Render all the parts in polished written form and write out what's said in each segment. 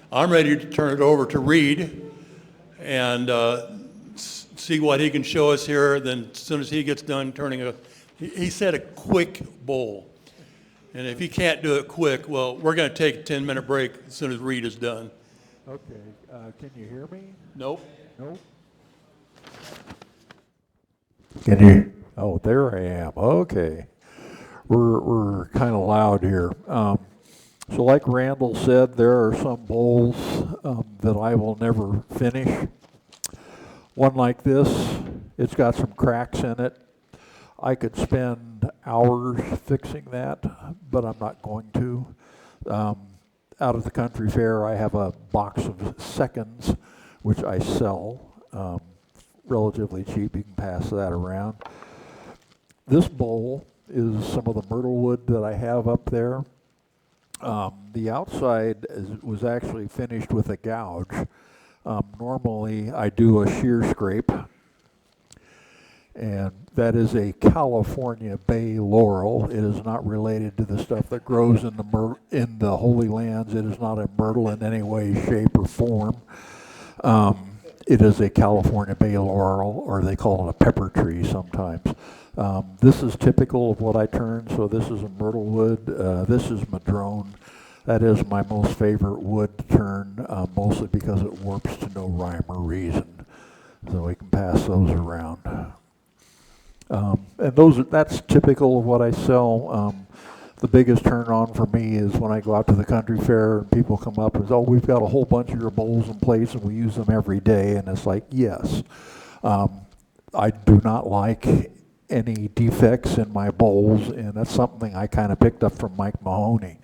I'm ready to turn it over to Reed and see what he can show us here. Then as soon as he gets done turning he said a quick bowl. And if he can't do it quick, well, we're going to take a 10-minute break as soon as Reed is done. Okay, can you hear me? Nope. Nope. Can you? Oh, there I am. Okay. We're kind of loud here. So like Randall said, there are some bowls that I will never finish. One like this, it's got some cracks in it. I could spend hours fixing that, but I'm not going to. Out of the country fair, I have a box of seconds, which I sell relatively cheap. You can pass that around. This bowl is some of the myrtle wood that I have up there. The outside was actually finished with a gouge. Normally, I do a shear scrape, and that is a California bay laurel. It is not related to the stuff that grows in the Holy Lands. It is not a myrtle in any way, shape, or form. It is a California bay laurel, or they call it a pepper tree sometimes. This is typical of what I turn. So this is a myrtle wood. This is madrone. That is my most favorite wood to turn, mostly because it warps to no rhyme or reason. So we can pass those around. And that's typical of what I sell. The biggest turn on for me is when I go out to the country fair and people come up and say, oh, we've got a whole bunch of your bowls in place and we use them every day. And it's like, yes. I do not like any defects in my bowls, and that's something I kind of picked up from Mike Mahoney.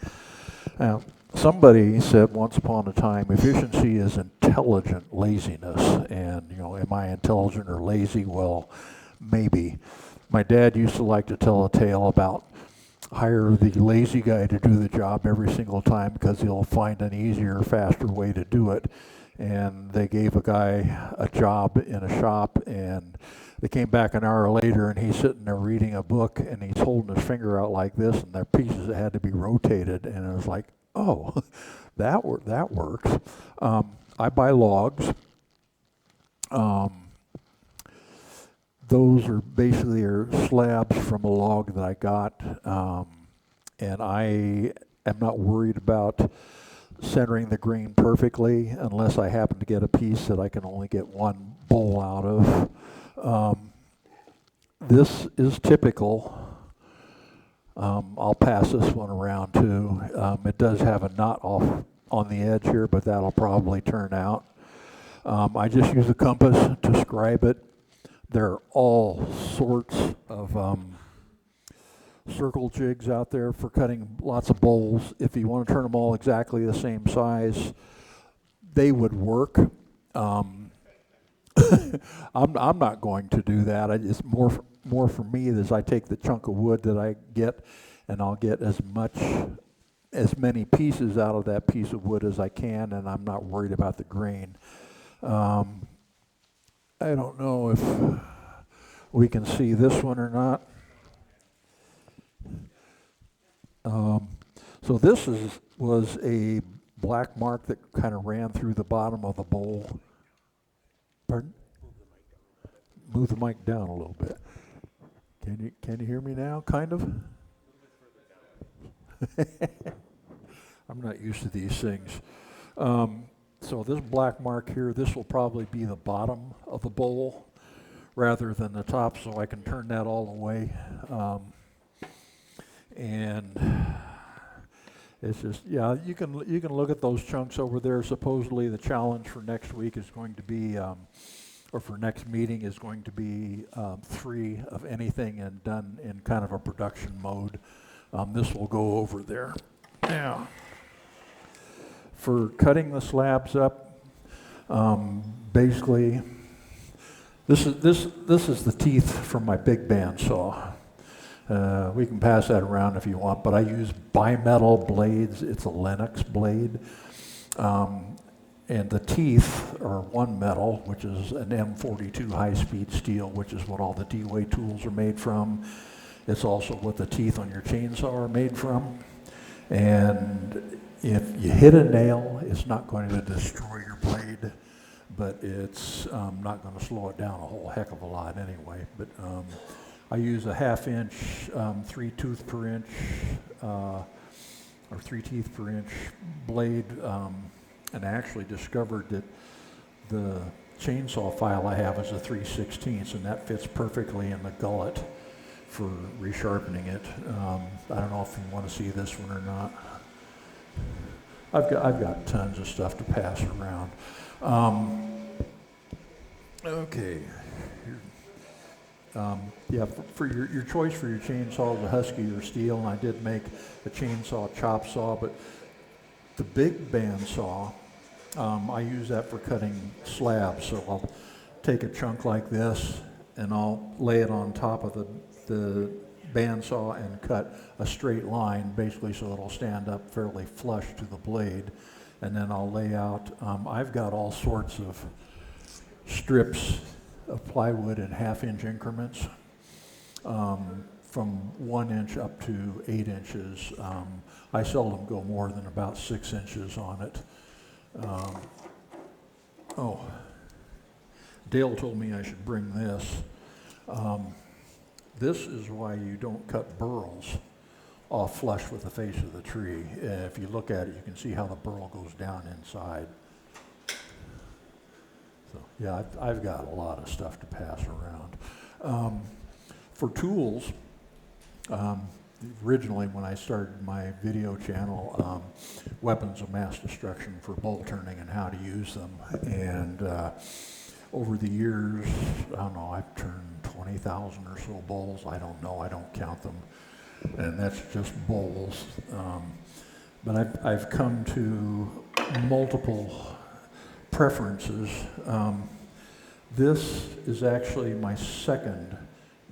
Somebody said once upon a time, efficiency is intelligent laziness. And, am I intelligent or lazy? Well, maybe. My dad used to like to tell a tale about hire the lazy guy to do the job every single time because he'll find an easier, faster way to do it. And they gave a guy a job in a shop, and they came back an hour later, and he's sitting there reading a book, and he's holding his finger out like this, and there are pieces that had to be rotated, and it was like, oh, that works. I buy logs. Those are basically slabs from a log that I got, and I am not worried about centering the grain perfectly unless I happen to get a piece that I can only get one bowl out of. This is typical. I'll pass this one around too. It does have a knot off on the edge here, but that'll probably turn out. I just use a compass to scribe it. There are all sorts of circle jigs out there for cutting lots of bowls. If you want to turn them all exactly the same size, they would work. I'm not going to do that. It's more for me is I take the chunk of wood that I get, and I'll get as many pieces out of that piece of wood as I can, and I'm not worried about the grain. I don't know if we can see this one or not. So this was a black mark that kind of ran through the bottom of the bowl. Pardon? Move the mic down a little bit. Can you hear me now? Kind of. I'm not used to these things. So this black mark here, this will probably be the bottom of the bowl rather than the top, so I can turn that all the way. And it's just, yeah, you can look at those chunks over there. Supposedly the challenge for next week is going to be, or for next meeting is going to be 3 of anything and done in kind of a production mode. This will go over there. Now, for cutting the slabs up, basically, this is the teeth from my big bandsaw. We can pass that around if you want, but I use bimetal blades. It's a Lennox blade. And the teeth are one metal, which is an M42 high-speed steel, which is what all the D-Way tools are made from. It's also what the teeth on your chainsaw are made from. And if you hit a nail It's not going to destroy your blade, but it's not going to slow it down a whole heck of a lot anyway. But I use a 1/2 inch, 3 tooth per inch, or 3 teeth per inch blade, and I actually discovered that the chainsaw file I have is a 3/16, and that fits perfectly in the gullet for resharpening it. I don't know if you want to see this one or not. I've got tons of stuff to pass around. Okay. Yeah, for your choice for your chainsaw is a Husky or steel, and I did make a chainsaw chop saw, but the big bandsaw, I use that for cutting slabs. So I'll take a chunk like this, and I'll lay it on top of the bandsaw and cut a straight line, basically so it'll stand up fairly flush to the blade. And then I'll lay out, I've got all sorts of strips of plywood in 1/2 inch increments, from 1 inch up to 8 inches. I seldom go more than about 6 inches on it. Dale told me I should bring this. This is why you don't cut burls off flush with the face of the tree. If you look at it, you can see how the burl goes down inside. So yeah, I've got a lot of stuff to pass around. For tools, originally when I started my video channel, weapons of mass destruction for bolt turning and how to use them. And over the years, I don't know, I've turned 20,000 or so bowls. I don't know, I don't count them. And that's just bowls. But I've come to multiple preferences. This is actually my second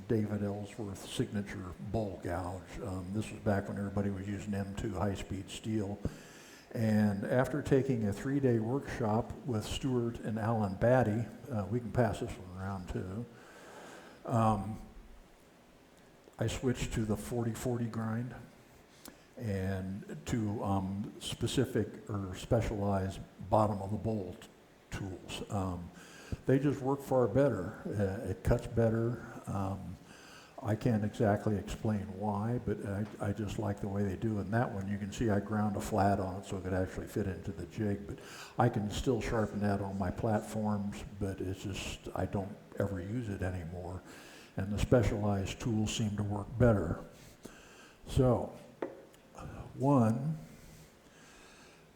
David Ellsworth signature bowl gouge. This was back when everybody was using M2 high-speed steel. And after taking a 3-day workshop with Stuart and Alan Batty, we can pass this one around too, I switched to the 40/40 grind and to specific or specialized bottom of the bowl tools. They just work far better. It cuts better. I can't exactly explain why, but I just like the way they do. And that one, you can see I ground a flat on it so it could actually fit into the jig. But I can still sharpen that on my platforms, but it's just, I don't ever use it anymore. And the specialized tools seem to work better. So,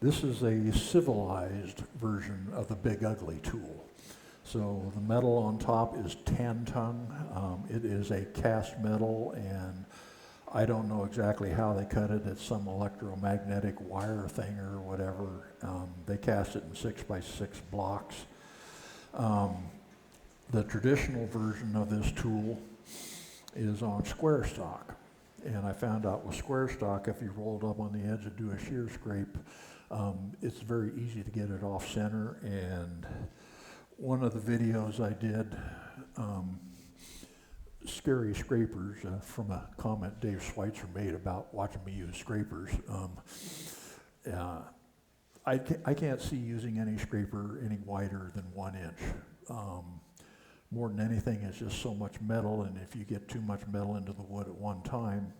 this is a civilized version of the Big Ugly tool. So the metal on top is tantung. It is a cast metal, and I don't know exactly how they cut it. It's some electromagnetic wire thing or whatever. They cast it in 6x6 blocks. The traditional version of this tool is on square stock. And I found out with square stock, if you roll it up on the edge and do a shear scrape, it's very easy to get it off center. And one of the videos I did, Scary Scrapers, from a comment Dave Schweitzer made about watching me use scrapers. I can't see using any scraper any wider than 1 inch. More than anything, it's just so much metal, and if you get too much metal into the wood at one time,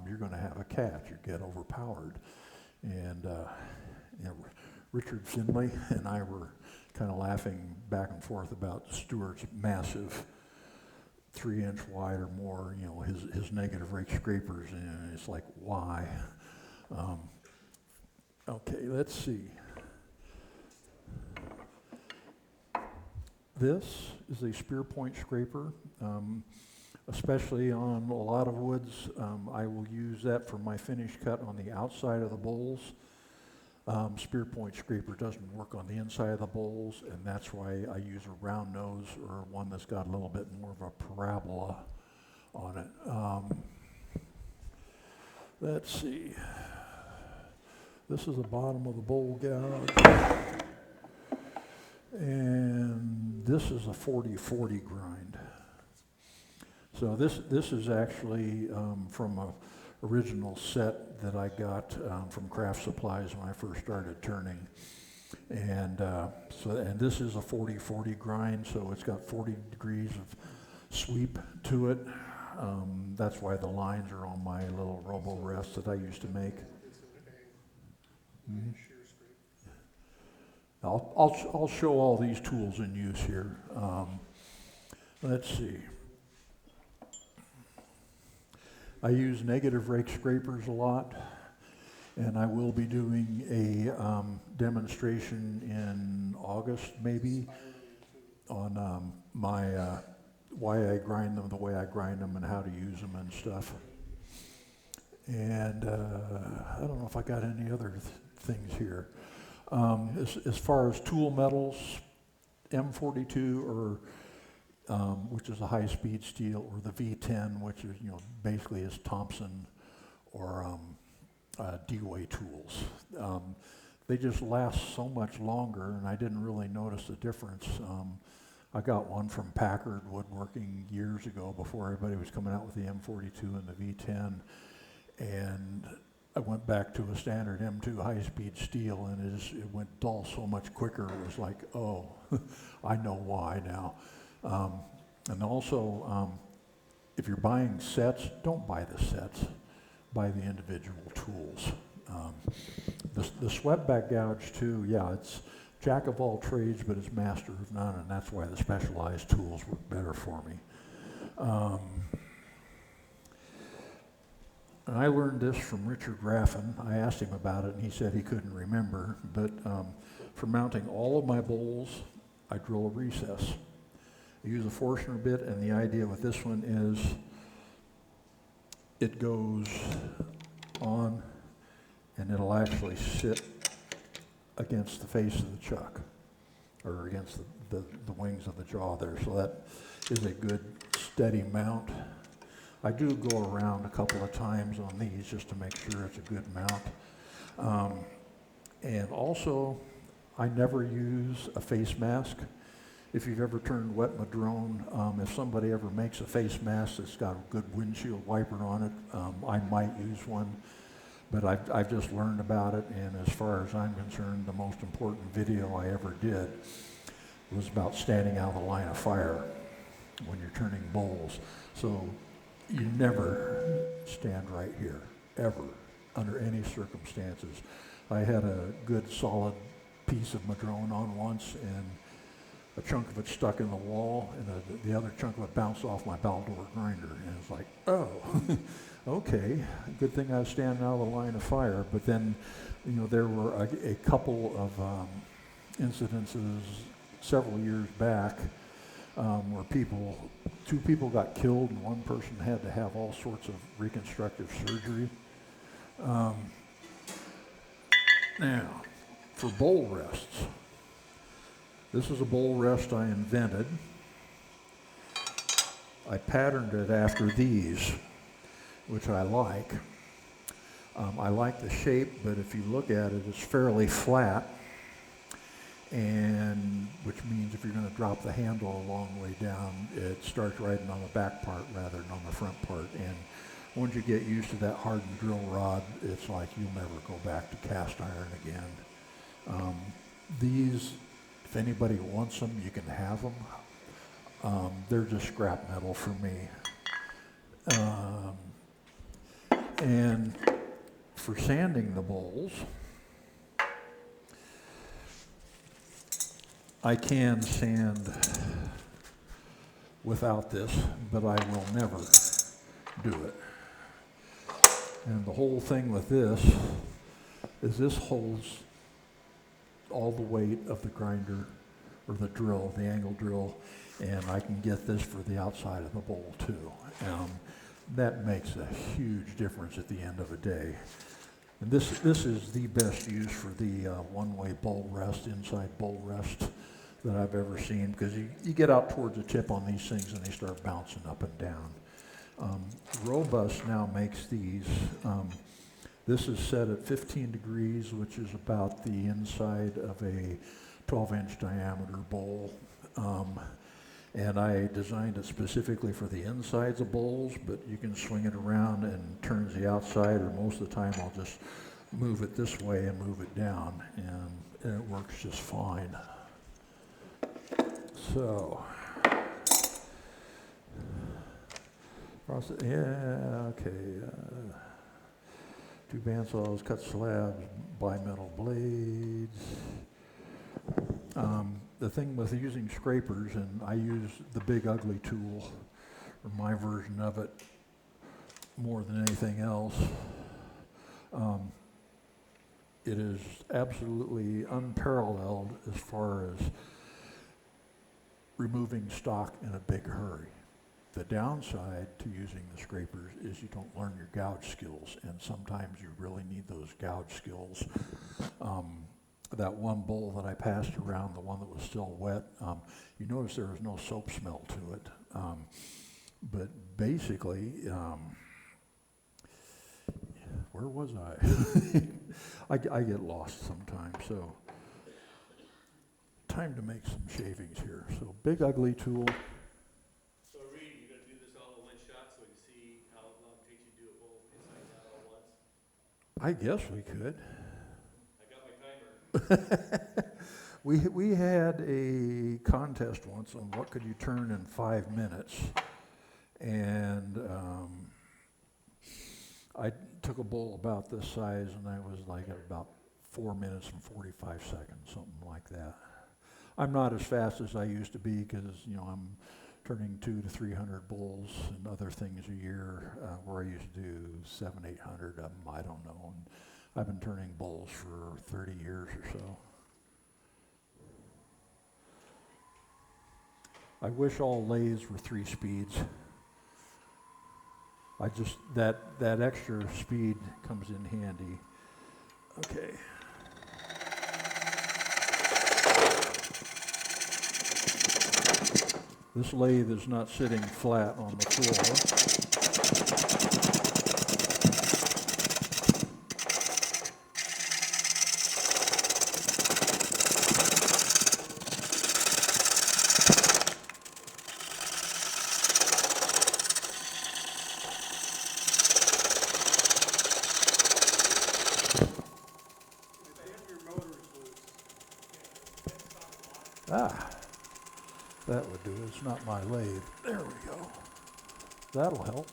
you're going to have a catch. You get overpowered. And Richard Finley and I were kind of laughing back and forth about Stuart's massive 3-inch wide or more, his negative rake scrapers, and it's like, why? Okay, let's see. This is a spear point scraper, especially on a lot of woods. I will use that for my finish cut on the outside of the bowls. Spear point scraper doesn't work on the inside of the bowls, and that's why I use a round nose or one that's got a little bit more of a parabola on it. Let's see. This is the bottom of the bowl gouge. And this is a 40/40 grind. So this is actually from a original set that I got from Craft Supplies when I first started turning. And and this is a 40-40 grind, so it's got 40 degrees of sweep to it. That's why the lines are on my little robo rest that I used to make. Mhm. I'll show all these tools in use here. Let's see. I use negative rake scrapers a lot, and I will be doing a demonstration in August maybe on why I grind them the way I grind them and how to use them and stuff. And I don't know if I got any other things here. As far as tool metals, M42 or which is a high-speed steel, or the V10, which is basically is Thompson or D-Way tools. They just last so much longer, and I didn't really notice the difference. I got one from Packard Woodworking years ago before everybody was coming out with the M42 and the V10, and I went back to a standard M2 high-speed steel, and it went dull so much quicker. It was like, oh, I know why now. And also, if you're buying sets, don't buy the sets. Buy the individual tools. The swept back gouge too, yeah, it's jack of all trades, but it's master of none, and that's why the specialized tools work better for me. And I learned this from Richard Graffin. I asked him about it, and he said he couldn't remember, but for mounting all of my bowls, I drill a recess. I use a Forstner bit, and the idea with this one is it goes on, and it'll actually sit against the face of the chuck, or against the wings of the jaw there. So that is a good steady mount. I do go around a couple of times on these just to make sure it's a good mount. And also, I never use a face mask. If you've ever turned wet madrone, if somebody ever makes a face mask that's got a good windshield wiper on it, I might use one. But I've just learned about it, and as far as I'm concerned, the most important video I ever did was about standing out of the line of fire when you're turning bowls. So you never stand right here, ever, under any circumstances. I had a good solid piece of madrone on once, and a chunk of it stuck in the wall, and the other chunk of it bounced off my Baldor grinder. And it's like, oh, okay, good thing I was standing out of the line of fire. But then, there were a couple of incidences several years back where two people got killed, and one person had to have all sorts of reconstructive surgery. Now, for bowl rests, this is a bowl rest I invented. I patterned it after these, which I like. I like the shape, but if you look at it, it's fairly flat, and which means if you're going to drop the handle a long way down, it starts riding on the back part rather than on the front part. And once you get used to that hardened drill rod, it's like you'll never go back to cast iron again. These, if anybody wants them, you can have them. They're just scrap metal for me. And for sanding the bowls, I can sand without this, but I will never do it. And the whole thing with this is this holds all the weight of the grinder or the drill, the angle drill, and I can get this for the outside of the bowl too. That makes a huge difference at the end of a day. And this is the best use for the one-way bowl rest, inside bowl rest that I've ever seen, because you get out towards the tip on these things and they start bouncing up and down. Robust now makes these. This is set at 15 degrees, which is about the inside of a 12-inch diameter bowl. And I designed it specifically for the insides of bowls, but you can swing it around and it turns the outside, or most of the time I'll just move it this way and move it down, and it works just fine. So, okay. 2 bandsaws, cut slabs, bimetal blades. The thing with using scrapers, and I use the Big Ugly tool, or my version of it, more than anything else. It is absolutely unparalleled as far as removing stock in a big hurry. The downside to using the scrapers is you don't learn your gouge skills, and sometimes you really need those gouge skills. That one bowl that I passed around, the one that was still wet, you notice there was no soap smell to it. But basically, where was I? I get lost sometimes, so time to make some shavings here. So Big Ugly tool. So Reed, you're gonna do this all in one shot so we can see how long it takes you to do a bowl inside and out all once? I guess we could. I got my timer. We had a contest once on what could you turn in 5 minutes, and I took a bowl about this size, and I was like at about 4 minutes and 45 seconds, something like that. I'm not as fast as I used to be because, you know, I'm turning 200 to 300 bowls and other things a year, where I used to do 700, 800 of them, I don't know. And I've been turning bowls for 30 years or so. I wish all lathes were 3 speeds. I just, that extra speed comes in handy. Okay. This lathe is not sitting flat on the floor. That would do it. It's not my lathe. There we go. That'll help.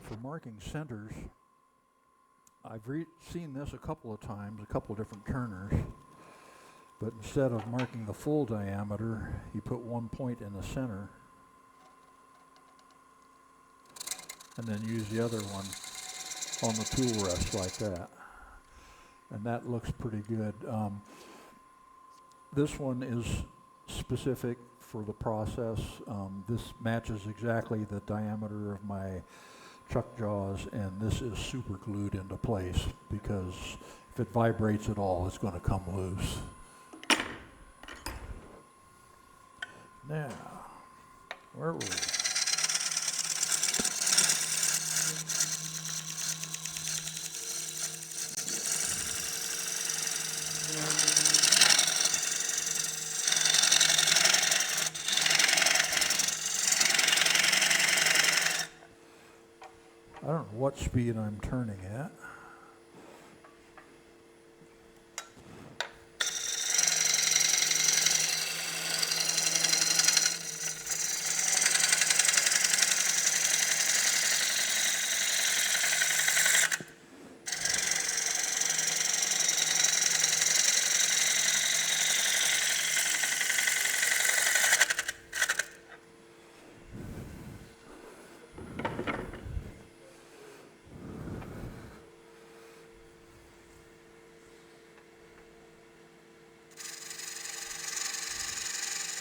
For marking centers, I've seen this a couple of times, a couple of different turners, but instead of marking the full diameter, you put 1 point in the center, and then use the other one on the tool rest like that. And that looks pretty good. This one is specific for the process. This matches exactly the diameter of my chuck jaws, and this is super glued into place because if it vibrates at all, it's going to come loose. Now, where were we? I don't know what speed I'm turning at.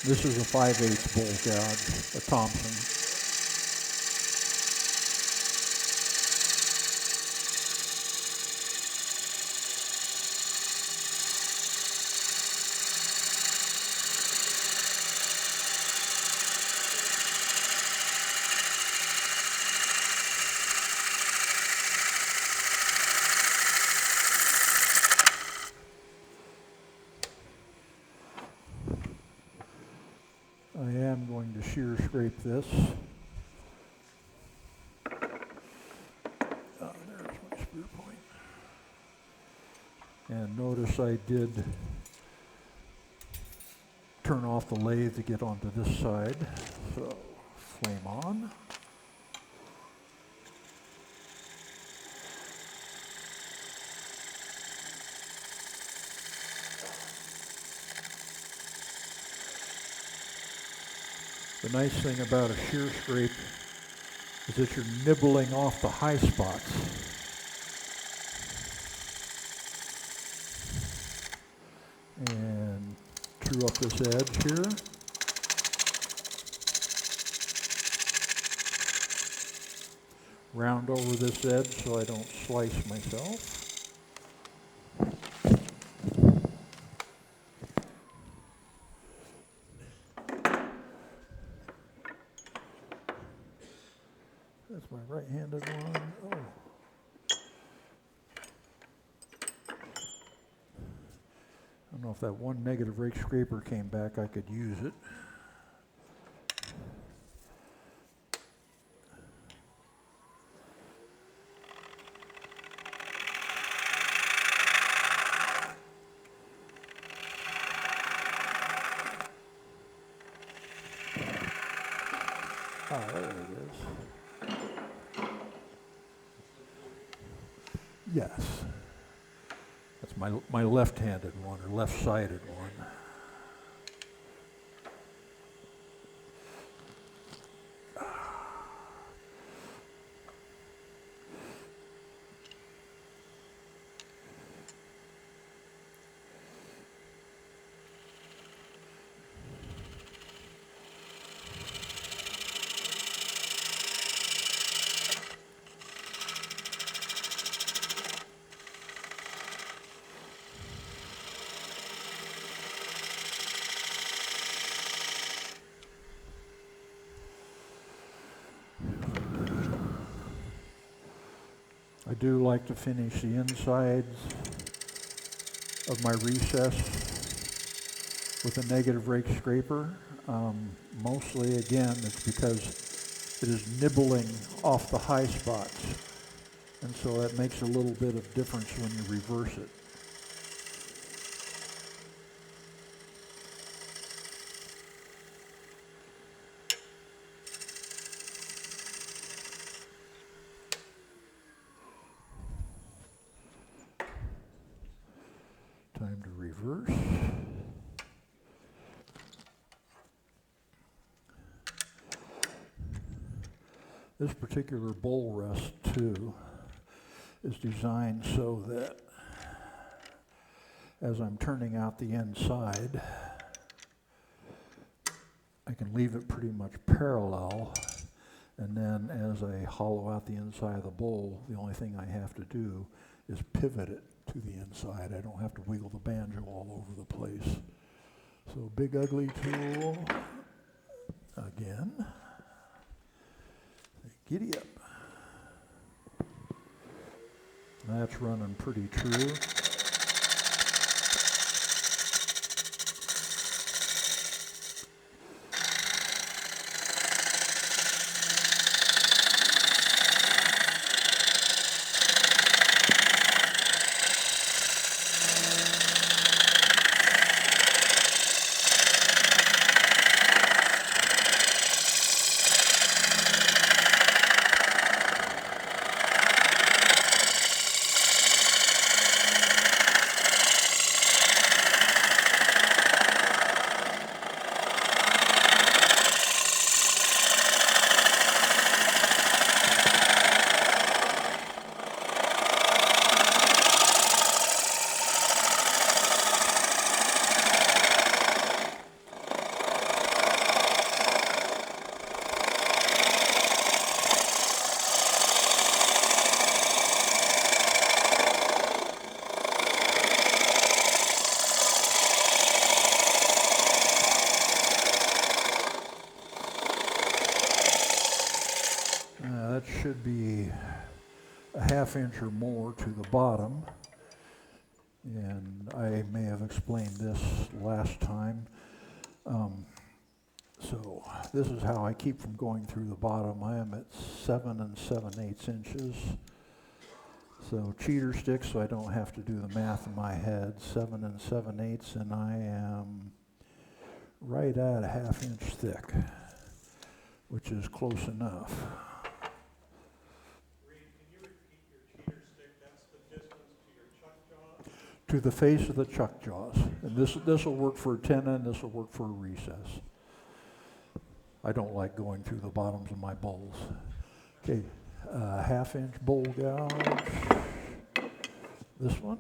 This is a 5/8 bowl gouge, a Thompson. I am going to shear scrape this. There's my spear point. And notice I did turn off the lathe to get onto this side. So, flame on. The nice thing about a shear scrape is that you're nibbling off the high spots. And true up this edge here. Round over this edge so I don't slice myself. That's my right-handed one. Oh. I don't know if that one negative rake scraper came back, I could use it. Oh, there it is. Yes. That's my left-handed one, or left-sided one. I do like to finish the insides of my recess with a negative rake scraper. Mostly, again, it's because it is nibbling off the high spots. And so that makes a little bit of difference when you reverse it. Time to reverse. This particular bowl rest, too, is designed so that as I'm turning out the inside, I can leave it pretty much parallel, and then as I hollow out the inside of the bowl, the only thing I have to do is pivot it to the inside. I don't have to wiggle the banjo all over the place. So big ugly tool, again. Giddy up. That's running pretty true. should be a ½ inch or more to the bottom. And I may have explained this last time. So this is how I keep from going through the bottom. I am at 7 7/8 inches. So cheater stick, so I don't have to do the math in my head. 7 7/8, and I am right at a ½ inch thick, which is close enough. Reed, can you repeat your cheater stick? That's the distance to your chuck jaws? To the face of the chuck jaws. And this will work for a tenon, this will work for a recess. I don't like going through the bottoms of my bowls. Okay, ½ inch bowl gouge. This one.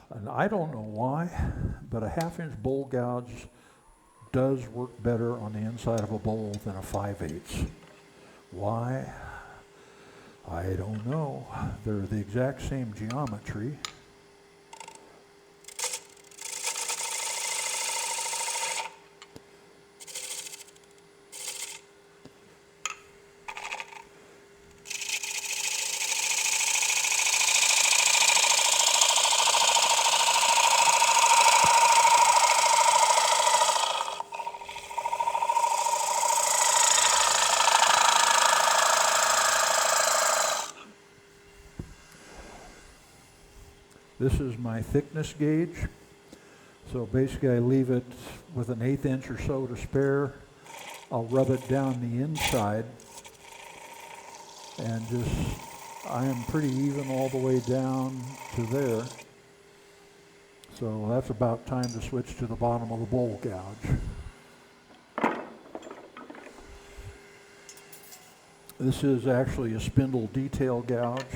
And I don't know why, but a ½ inch bowl gouge does work better on the inside of a bowl than a 5/8. Why? I don't know. They're the exact same geometry. This is my thickness gauge. So basically I leave it with an 1/8 inch or so to spare. I'll rub it down the inside and I am pretty even all the way down to there. So that's about time to switch to the bottom of the bowl gouge. This is actually a spindle detail gouge.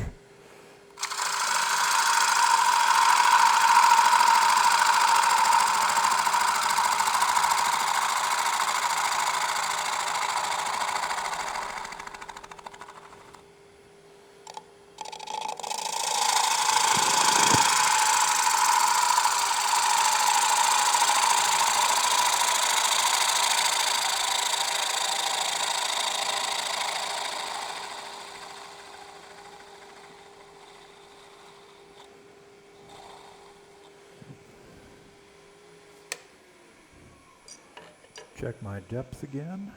Check my depth again.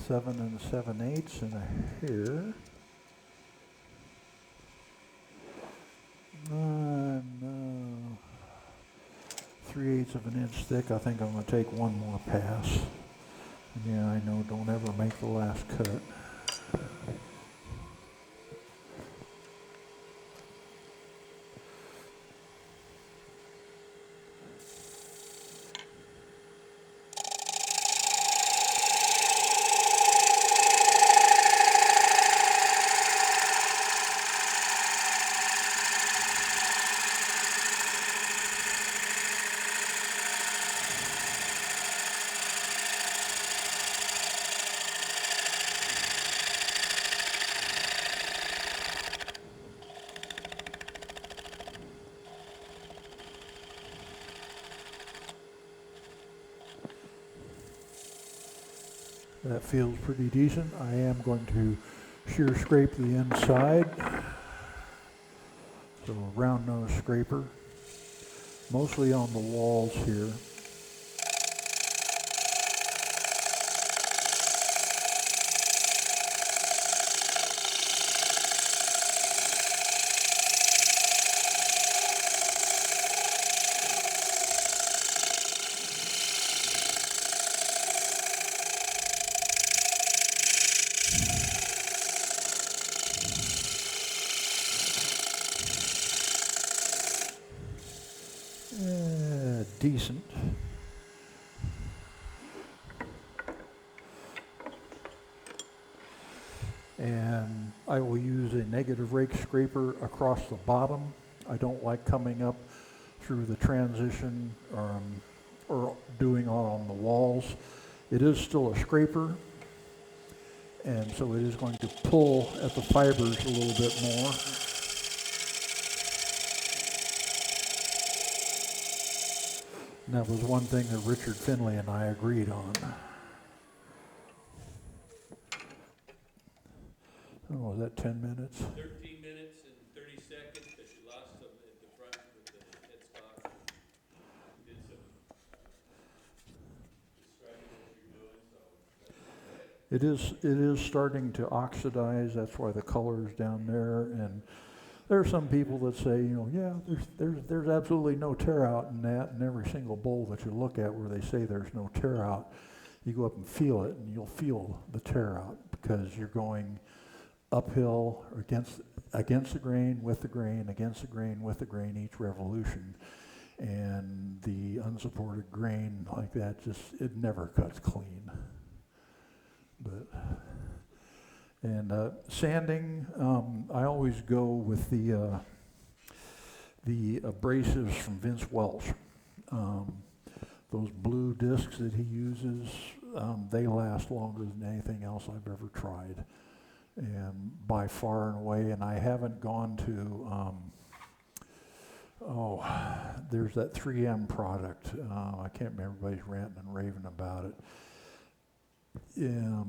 Seven 7/8 and a hair. No. 3/8 of an inch thick. I think I'm going to take one more pass. Yeah, I know, don't ever make the last cut. That feels pretty decent. I am going to shear scrape the inside. So a round nose scraper, mostly on the walls here. Decent. And I will use a negative rake scraper across the bottom. I don't like coming up through the transition or doing it on the walls. It is still a scraper, and so it is going to pull at the fibers a little bit more. And that was one thing that Richard Finley and I agreed on. Oh, was that 10 minutes? 13 minutes and 30 seconds, because you lost some at the front with the headstock. Did some describing what you're doing, so. It is starting to oxidize. That's why the color's down there. And there are some people that say, you know, yeah, there's absolutely no tear out in that. And every single bowl that you look at where they say there's no tear out, you go up and feel it, and you'll feel the tear out because you're going uphill or against the grain, with the grain, against the grain, with the grain each revolution. And the unsupported grain like that, it never cuts clean. But and sanding, I always go with the abrasives from Vince Welch. Those blue discs that he uses, they last longer than anything else I've ever tried, and by far and away. And I haven't gone to there's that 3M product. I can't remember, everybody's ranting and raving about it.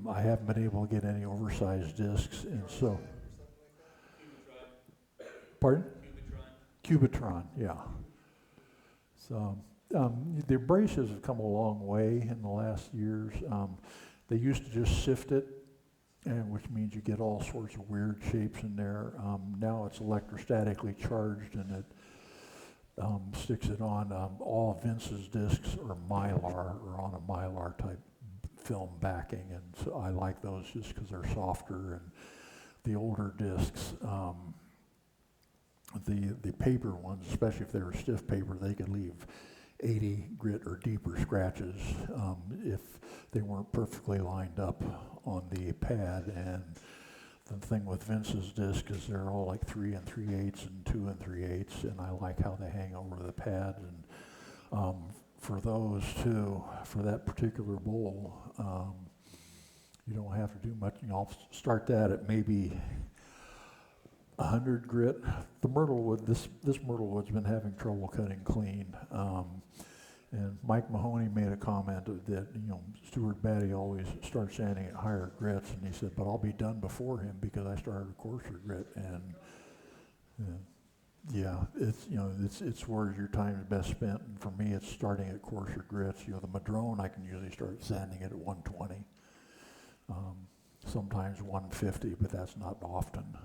I haven't been able to get any oversized discs, and so. Pardon? Cubitron, yeah. So the abrasives have come a long way in the last years. They used to just sift it, and which means you get all sorts of weird shapes in there. Now it's electrostatically charged, and it sticks it on. All of Vince's discs are Mylar, or on a Mylar type film backing, and so I like those just because they're softer. And the older discs, the paper ones, especially if they were stiff paper, they could leave 80 grit or deeper scratches if they weren't perfectly lined up on the pad. And the thing with Vince's disc is they're all like 3 3/8 and 2 3/8, and I like how they hang over the pad. And for those two, for that particular bowl, you don't have to do much. I'll start that at maybe 100 grit. The myrtle wood, this myrtle wood's been having trouble cutting clean. And Mike Mahoney made a comment that, Stuart Batty always starts sanding at higher grits, and he said, but I'll be done before him because I started a coarser grit. And yeah, it's where your time is best spent. And for me, it's starting at coarser grits. The Madrone, I can usually start sanding it at 120, sometimes 150, but that's not often.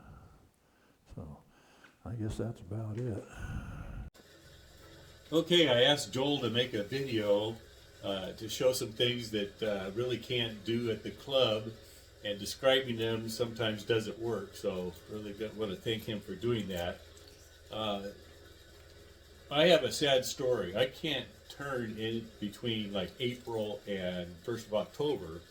So I guess that's about it. Okay, I asked Joel to make a video to show some things that really can't do at the club, and describing them sometimes doesn't work, so really want to thank him for doing that. I have a sad story. I can't turn in between like April and 1st of October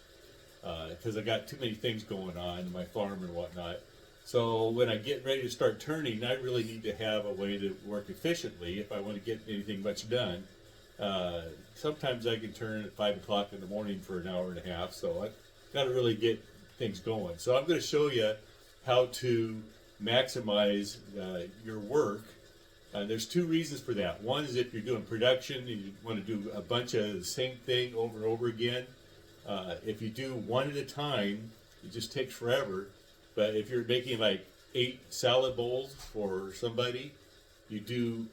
because I got too many things going on in my farm and whatnot. So when I get ready to start turning, I really need to have a way to work efficiently if I want to get anything much done. Sometimes I can turn at 5 o'clock in the morning for an hour and a half, so I've got to really get things going. So I'm going to show you how to maximize your work. There's two reasons for that. One is if you're doing production and you want to do a bunch of the same thing over and over again. If you do one at a time, it just takes forever. But if you're making like 8 salad bowls for somebody, you do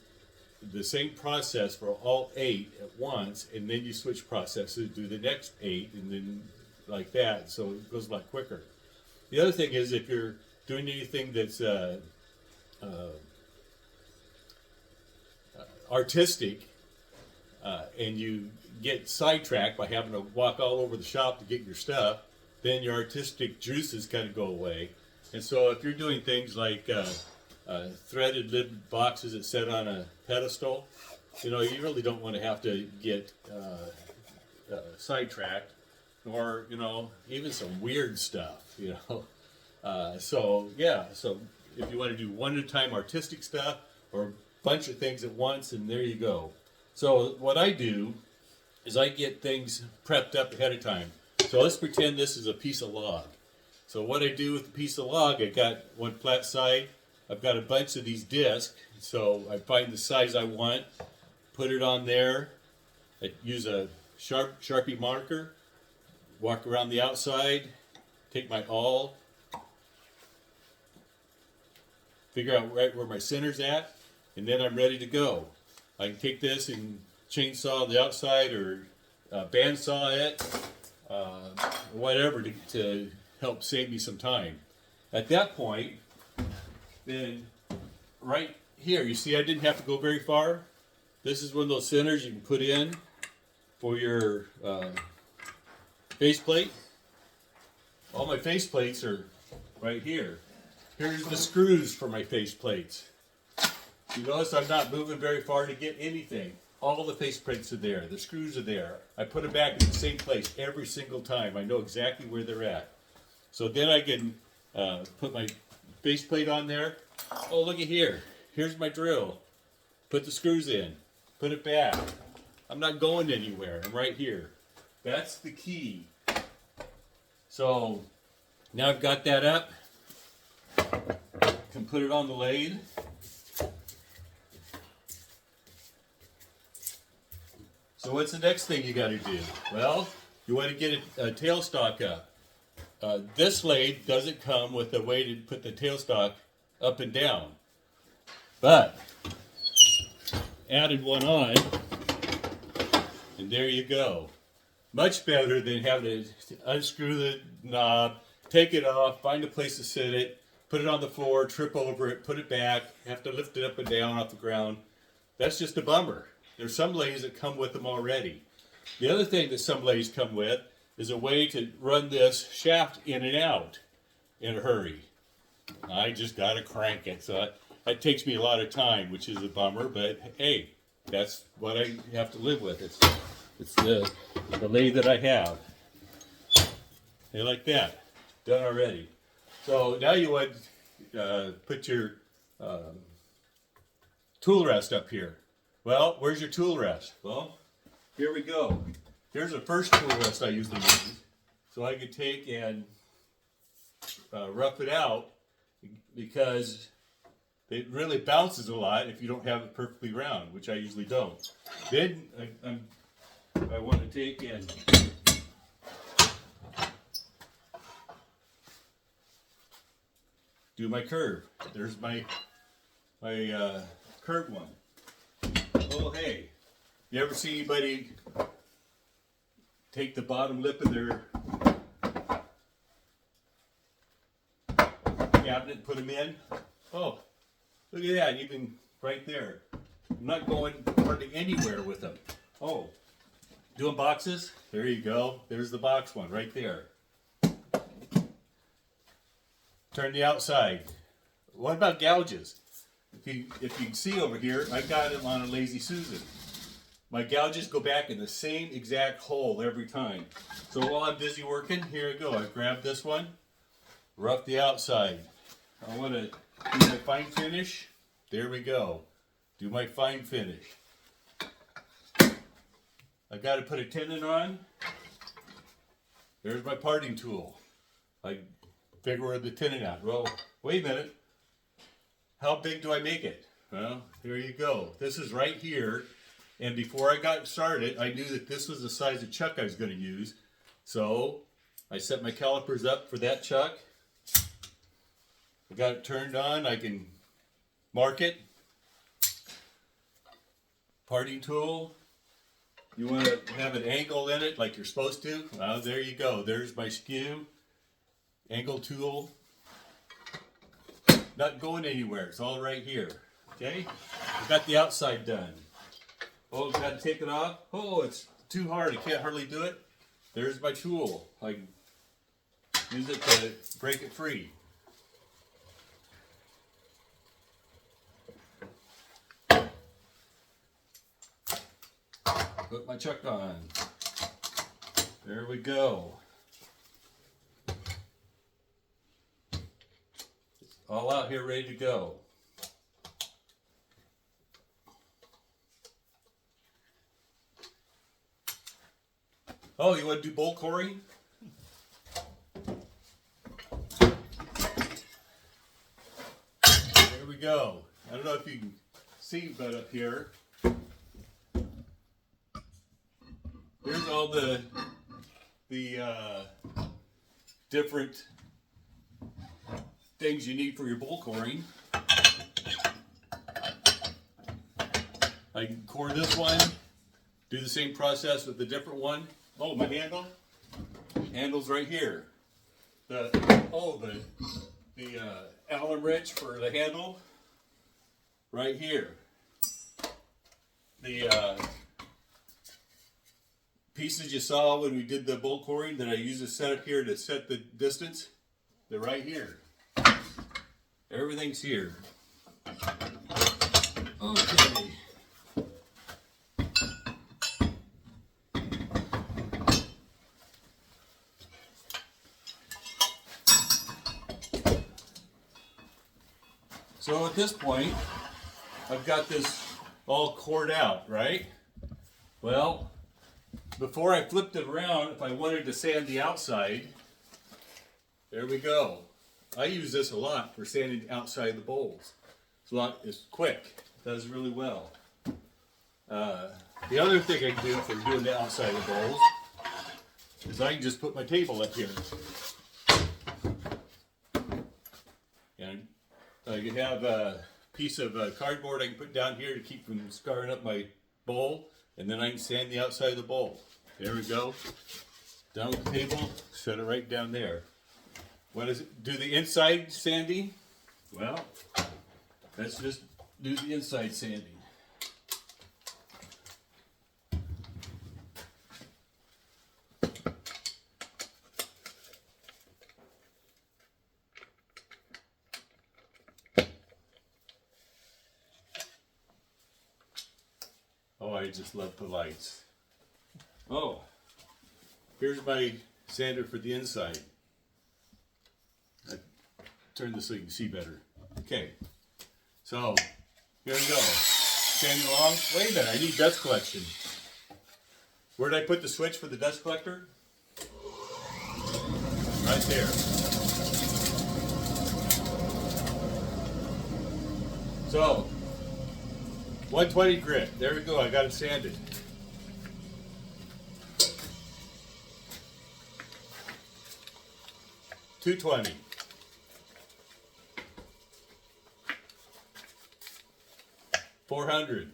the same process for all 8 at once, and then you switch processes, do the next 8, and then like that, so it goes a lot quicker. The other thing is if you're doing anything that's artistic, and you get sidetracked by having to walk all over the shop to get your stuff, then your artistic juices kind of go away. And so if you're doing things like threaded lid boxes that sit on a pedestal, you really don't want to have to get sidetracked, or even some weird stuff, so if you want to do one at a time artistic stuff or a bunch of things at once, and there you go. So what I do is I get things prepped up ahead of time. So let's pretend this is a piece of log. So what I do with the piece of log, I got one flat side, I've got a bunch of these discs, so I find the size I want, put it on there, I use a Sharpie marker, walk around the outside, take my awl, figure out right where my center's at, and then I'm ready to go. I can take this and chainsaw the outside or bandsaw it, whatever to help save me some time. At that point, then right here, you see I didn't have to go very far. This is one of those centers you can put in for your faceplate. All my faceplates are right here. Here's the screws for my faceplates. You notice I'm not moving very far to get anything. All the faceplates are there. The screws are there. I put them back in the same place every single time. I know exactly where they're at. So then I can put my faceplate on there. Oh, look at here. Here's my drill. Put the screws in. Put it back. I'm not going anywhere. I'm right here. That's the key. So now I've got that up. Can put it on the lathe. So what's the next thing you got to do? Well, you want to get a tailstock up. This lathe doesn't come with a way to put the tailstock up and down, but added one on, and there you go. Much better than having to unscrew the knob, take it off, find a place to sit it, put it on the floor, trip over it, put it back, have to lift it up and down off the ground. That's just a bummer. There's some lathes that come with them already. The other thing that some lathes come with is a way to run this shaft in and out in a hurry. I just got to crank it, so that takes me a lot of time, which is a bummer, but hey, that's what I have to live with. It's the lathe that I have. Hey, like that, done already. So now you would put your tool rest up here. Well, where's your tool rest? Well, here we go. Here's the first tool rest I usually use. So I could take and rough it out because it really bounces a lot if you don't have it perfectly round, which I usually don't. Then I want to take and do my curve. There's my curved one. Oh, hey, you ever see anybody take the bottom lip of their cabinet and put them in? Oh, look at that, even right there. I'm not going hardly anywhere with them. Oh, doing boxes? There you go. There's the box one right there. Turn the outside. What about gouges? If you can see over here, I got them on a Lazy Susan. My gouges go back in the same exact hole every time. So while I'm busy working, here I go. I grab this one, rough the outside. I want to do my fine finish. There we go. Do my fine finish. I got to put a tenon on. There's my parting tool. I figure the tenon out. Well, wait a minute. How big do I make it? Well, here you go. This is right here. And before I got started, I knew that this was the size of chuck I was going to use. So I set my calipers up for that chuck. I got it turned on. I can mark it. Parting tool. You want to have an angle in it like you're supposed to? Well, there you go. There's my skew. Angle tool. Not going anywhere. It's all right here. Okay? I got the outside done. Oh, got to take it off. Oh, it's too hard. I can't hardly do it. There's my tool. I use it to break it free. Put my chuck on. There we go. All out here ready to go. Oh, you want to do bolt coring? There we go. I don't know if you can see, but up here, all the different things you need for your bowl coring. I can core this one, do the same process with the different one. Oh, my handle's right here. The Allen wrench for the handle, right here. The pieces you saw when we did the bowl coring that I used to set up here to set the distance, they're right here. Everything's here. Okay. So at this point, I've got this all cored out, right? Well, before I flipped it around, if I wanted to sand the outside, there we go. I use this a lot for sanding outside the bowls. It's quick, does really well. The other thing I can do for doing the outside of the bowls is I can just put my table up here. And I can have a piece of cardboard I can put down here to keep from scarring up my bowl, and then I can sand the outside of the bowl. There we go. Down with the table, set it right down there. What is it? Do the inside sanding? Well, let's just do the inside sanding. Oh, I just love the lights. Oh, here's my sander for the inside. I turn this so you can see better. Okay, so here we go. Sanding along. Wait a minute, I need dust collection. Where did I put the switch for the dust collector? Right there. So, 120 grit. There we go. I got it sanded. $220. $400.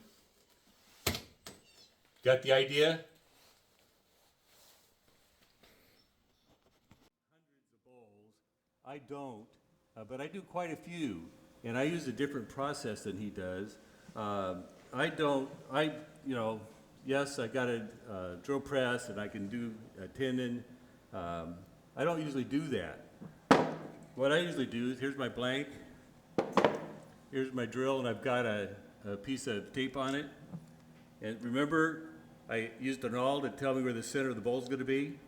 Got the idea? Hundreds of bowls. I don't, but I do quite a few, and I use a different process than he does. Yes, I got a drill press and I can do a tenon. I don't usually do that. What I usually do is, here's my blank, here's my drill, and I've got a piece of tape on it. And remember, I used an awl to tell me where the center of the bowl is going to be.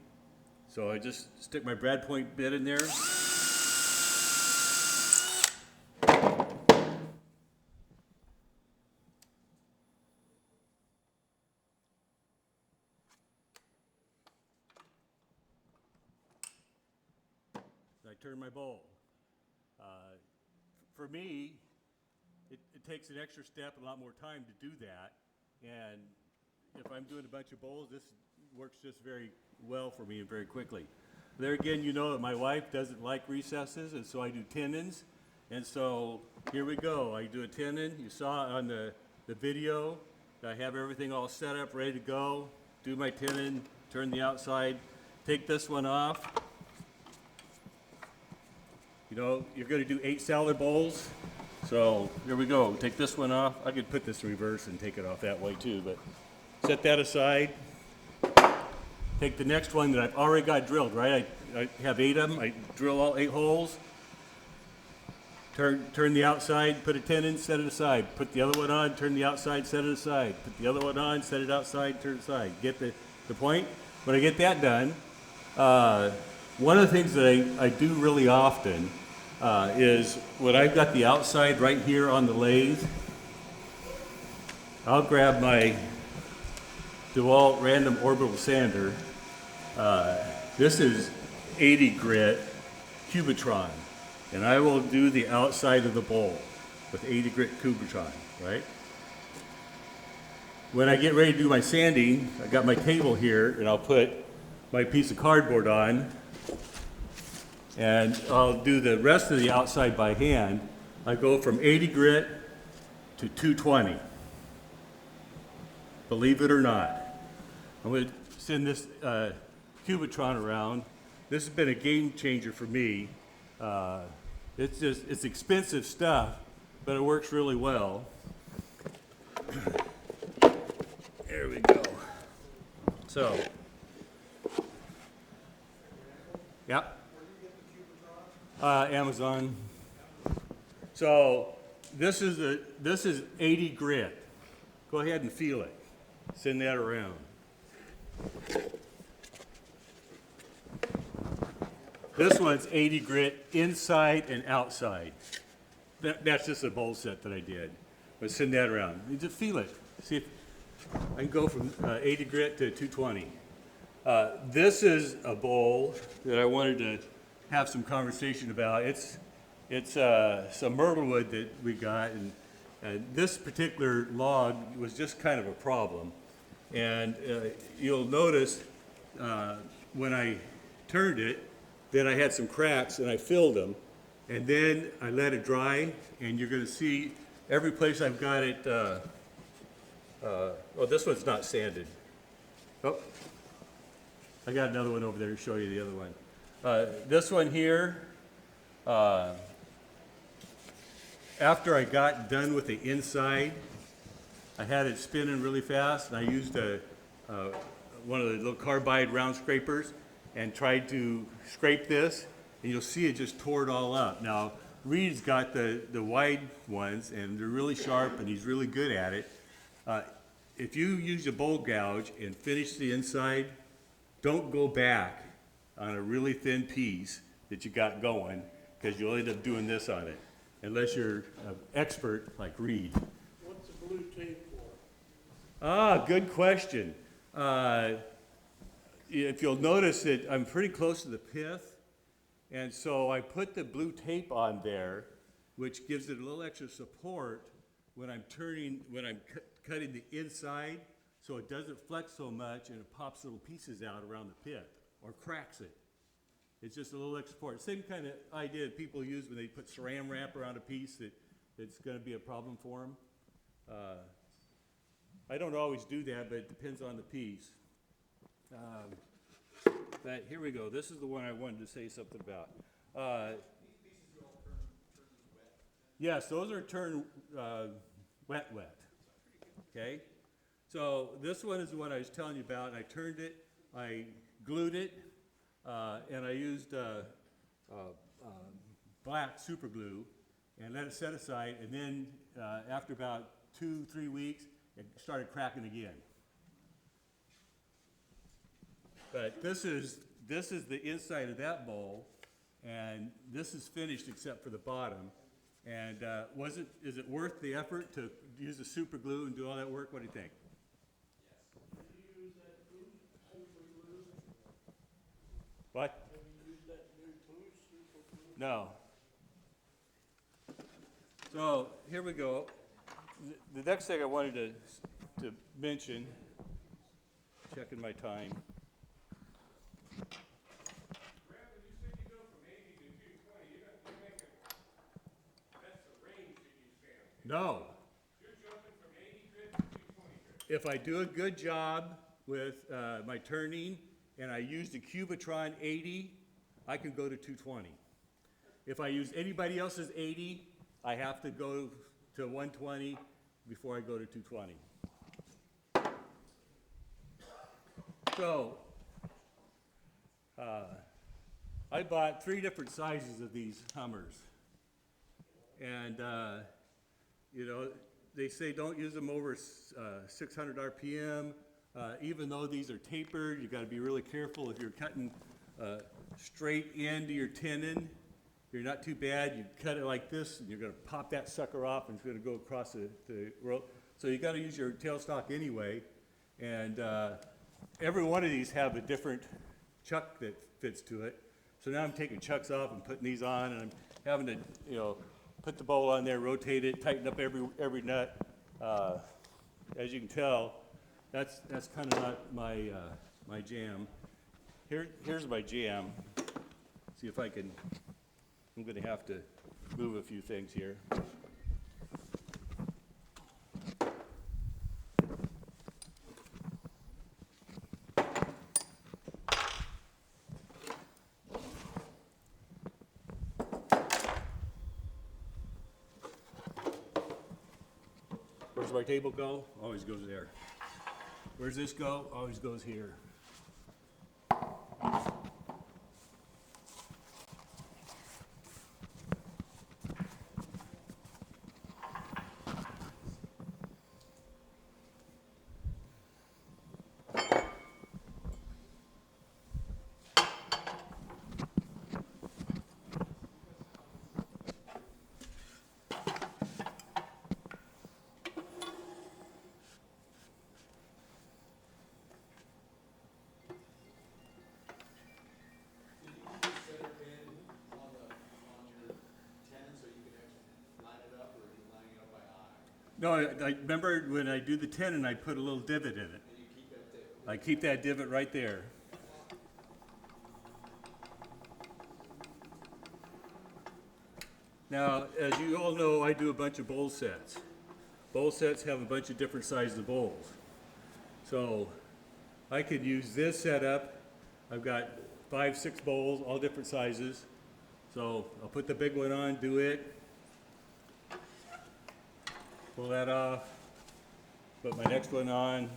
So I just stick my brad point bit in there. I turn my bowl. For me, it takes an extra step and a lot more time to do that. And if I'm doing a bunch of bowls, this works just very well for me and very quickly. There again, you know that my wife doesn't like recesses, and so I do tenons. And so here we go. I do a tenon. You saw on the video, I have everything all set up, ready to go. Do my tenon, turn the outside, take this one off. You know, you're going to do 8 salad bowls. So here we go. Take this one off. I could put this in reverse and take it off that way too, but set that aside. Take the next one that I've already got drilled, right? I have 8 of them. I drill all 8 holes. Turn the outside, put a tenon, set it aside. Put the other one on, turn the outside, set it aside. Put the other one on, set it outside, turn it aside. Get the point? When I get that done, one of the things that I do really often is when I've got the outside right here on the lathe, I'll grab my DeWalt random orbital sander. This is 80 grit Cubitron, and I will do the outside of the bowl with 80 grit Cubitron, right? when I get ready to do my sanding, I got my table here, and I'll put my piece of cardboard on, and I'll do the rest of the outside by hand. I go from 80 grit to 220. Believe it or not. I'm going to send this Cubitron around. This has been a game changer for me. It's expensive stuff, but it works really well. There we go. So, yeah. Amazon. So this is 80 grit. Go ahead and feel it. Send that around. This one's 80 grit inside and outside. That's just a bowl set that I did. But send that around. You just feel it. See if I can go from 80 grit to 220. This is a bowl that I wanted to have some conversation about. It's some myrtle wood that we got, and this particular log was just kind of a problem. And you'll notice when I turned it, then I had some cracks and I filled them, and then I let it dry, and you're going to see every place I've got it. Oh, this one's not sanded. Oh, I got another one over there to show you the other one. This one here, after I got done with the inside, I had it spinning really fast, and I used one of the little carbide round scrapers and tried to scrape this, and you'll see it just tore it all up. Now, Reed's got the wide ones, and they're really sharp, and he's really good at it. If you use a bowl gouge and finish the inside, don't go back on a really thin piece that you got going, because you'll end up doing this on it, unless you're an expert like Reed. What's the blue tape for? Ah, good question. If you'll notice that I'm pretty close to the pith, and so I put the blue tape on there, which gives it a little extra support when I'm cutting the inside, so it doesn't flex so much and it pops little pieces out around the pith or cracks it. It's just a little extra support. Same kind of idea that people use when they put saran wrap around a piece that's going to be a problem for them. I don't always do that, but it depends on the piece. But here we go. This is the one I wanted to say something about. These pieces are all turned wet? Yes, those are turned wet. Okay? So this one is the one I was telling you about. I turned it, I glued it, and I used black super glue and let it set aside, and then after about 2-3 weeks, it started cracking again. But this is the inside of that bowl, and this is finished except for the bottom. And is it worth the effort to use the super glue and do all that work? What do you think? Yes. Have you used that glue, super glue? What? Have you used that new glue, super glue? No. So here we go. The next thing I wanted to mention, checking my time. No. You're jumping from 80 grit to 220 grit. If I do a good job with my turning and I use the Cubitron 80, I can go to 220. If I use anybody else's 80, I have to go to 120 before I go to 220. So, I bought 3 different sizes of these Hummers. And you know, they say don't use them over 600 RPM. Even though these are tapered, you got to be really careful. If you're cutting straight into your tenon, you're not too bad. You cut it like this, and you're going to pop that sucker off, and it's going to go across the rope. So you got to use your tailstock anyway. And every one of these have a different chuck that fits to it. So now I'm taking chucks off and putting these on, and I'm having to, you know, put the bowl on there, rotate it, tighten up every nut. as you can tell, that's kind of not my, my jam. Here's my jam. See if I can, I'm gonna have to move a few things here. Where's my table go? Always goes there. Where's this go? Always goes here. No, I remember when I do the tenon, I put a little divot in it. I keep that divot right there. Now, as you all know, I do a bunch of bowl sets. Bowl sets have a bunch of different sizes of bowls. So I could use this setup. I've got 5, 6 bowls, all different sizes. So I'll put the big one on, do it. Pull that off, put my next one on.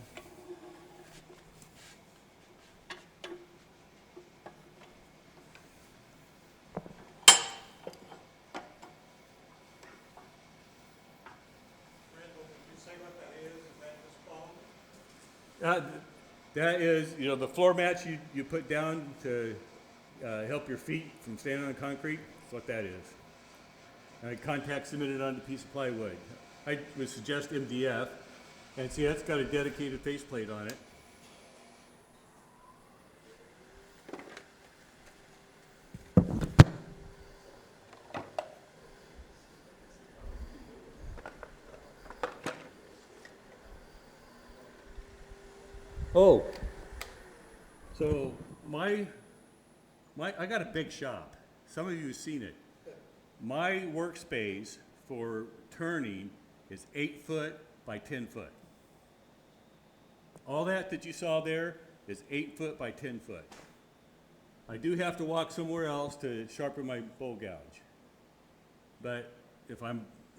That is, you know, the floor mats you put down to help your feet from standing on concrete. That's what that is. I contact cemented onto a piece of plywood. I would suggest MDF, and see that's got a dedicated faceplate on it. Oh, so I got a big shop. Some of you have seen it. My workspace for turning is 8 foot by 10 foot. All that you saw there is 8 foot by 10 foot. I do have to walk somewhere else to sharpen my bowl gouge. But if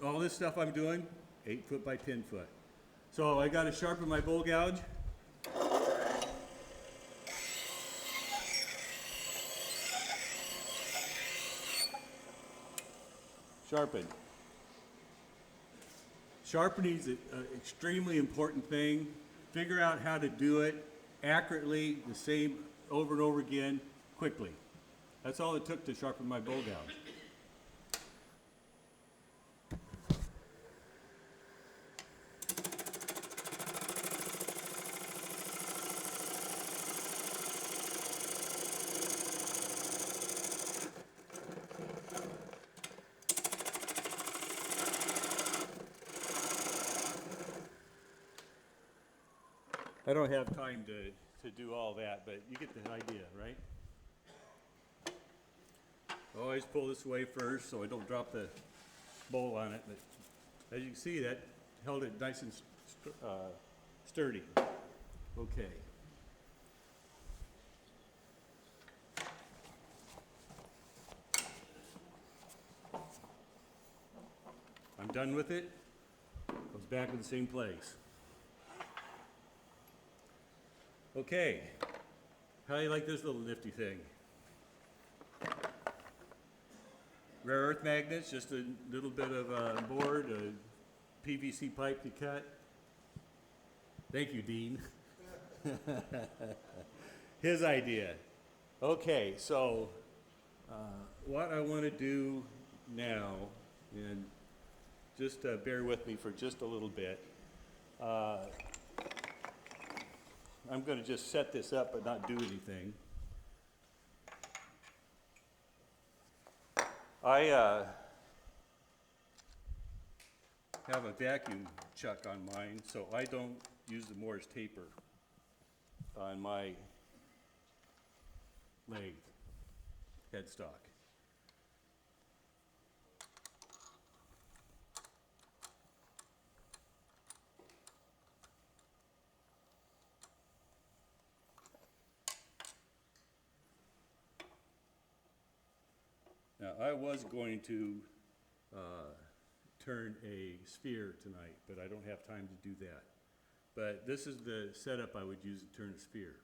all this stuff I'm doing, 8 foot by 10 foot. So I got to sharpen my bowl gouge. Sharpen. Sharpening is an extremely important thing. Figure out how to do it accurately, the same over and over again, quickly. That's all it took to sharpen my bowl gouge. I don't have time to do all that, but you get the idea, right? Always pull this away first so I don't drop the bowl on it, but as you can see, that held it nice and sturdy. Okay. I'm done with it. Goes back in the same place. Okay, how do you like this little nifty thing? Rare earth magnets, just a little bit of board, a PVC pipe to cut. Thank you, Dean. His idea. Okay, so what I want to do now, and just bear with me for just a little bit. I'm going to just set this up but not do anything. have a vacuum chuck on mine, so I don't use the Morse taper on my lathe headstock. Now, I was going to turn a sphere tonight, but I don't have time to do that. But this is the setup I would use to turn a sphere.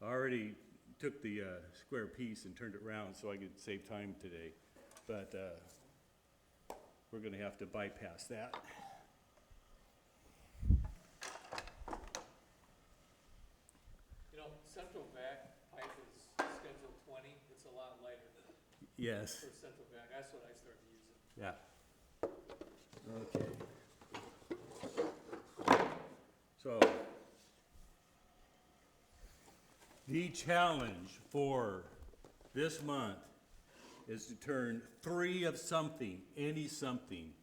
I already took the square piece and turned it around so I could save time today, but we're going to have to bypass that. You know, central vac pipe is schedule 20, it's a lot lighter Yes. for central vac, that's what I started using. Yeah. Okay. So, the challenge for this month is to turn 3 of something, any something.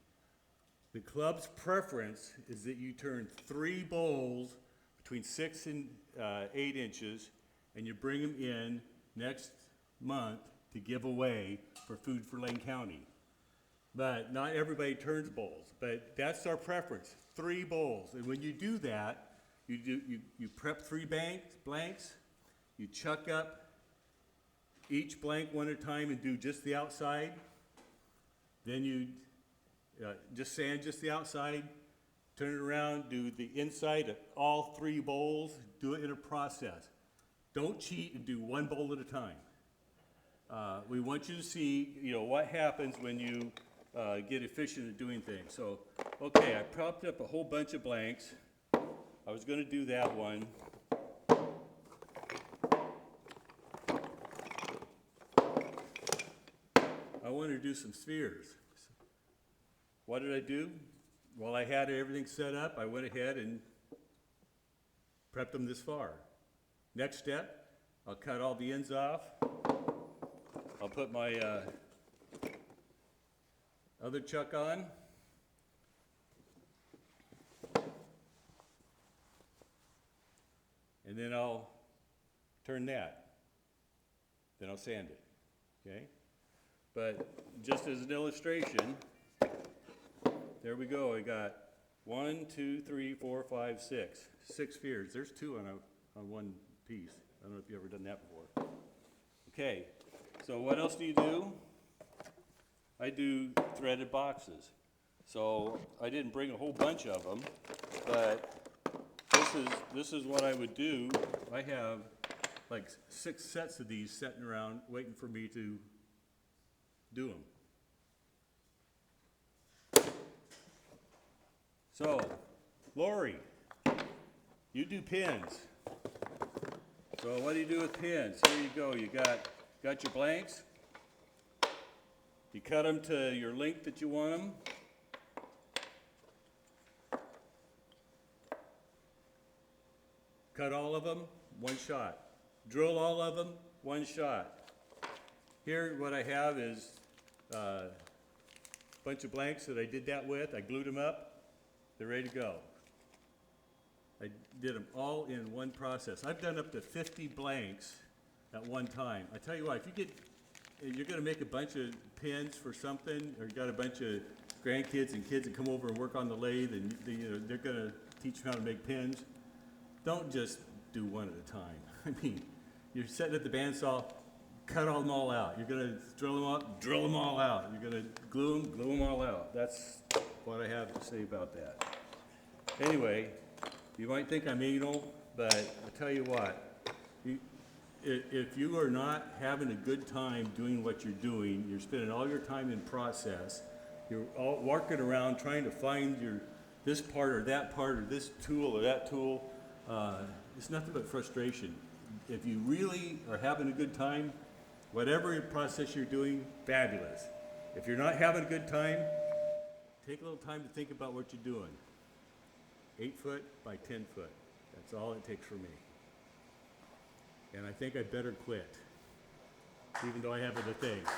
The club's preference is that you turn 3 bowls between 6 and 8 inches, and you bring them in next month to give away for Food for Lane County. But not everybody turns bowls, but that's our preference, 3 bowls. And when you do that, you prep 3 blanks, you chuck up each blank one at a time and do just the outside. Then you just sand just the outside, turn it around, do the inside of all 3 bowls, do it in a process. Don't cheat and do 1 bowl at a time. We want you to see, what happens when you get efficient at doing things. So, okay, I propped up a whole bunch of blanks. I was going to do that one. I wanted to do some spheres. What did I do? While I had everything set up, I went ahead and prepped them this far. Next step, I'll cut all the ends off. I'll put my other chuck on. And then I'll turn that. Then I'll sand it, okay? But just as an illustration, there we go. I got 1, 2, 3, 4, 5, 6. 6 spheres. There's 2 on one piece. I don't know if you've ever done that before. Okay, so what else do you do? I do threaded boxes. So I didn't bring a whole bunch of them, but this is what I would do. I have like 6 sets of these sitting around waiting for me to do them. So, Lori, you do pins. So what do you do with pins? Here you go. You got your blanks. You cut them to your length that you want them. Cut all of them, 1 shot. Drill all of them, 1 shot. Here what I have is a bunch of blanks that I did that with. I glued them up. They're ready to go. I did them all in one process. I've done up to 50 blanks at one time. I tell you what, if you're going to make a bunch of pins for something, or you got a bunch of grandkids and kids that come over and work on the lathe, and they're going to teach you how to make pins, don't just do one at a time. I mean, you're sitting at the bandsaw, cut them all out. You're going to drill them up, drill them all out. You're going to glue them all out. That's what I have to say about that. Anyway, you might think I'm anal, but I'll tell you what, if you are not having a good time doing what you're doing, you're spending all your time in process, you're all walking around trying to find this part or this tool or that tool, it's nothing but frustration. If you really are having a good time, whatever process you're doing, fabulous. If you're not having a good time, take a little time to think about what you're doing. 8 foot by 10 foot. That's all it takes for me. And I think I better quit, even though I have other things.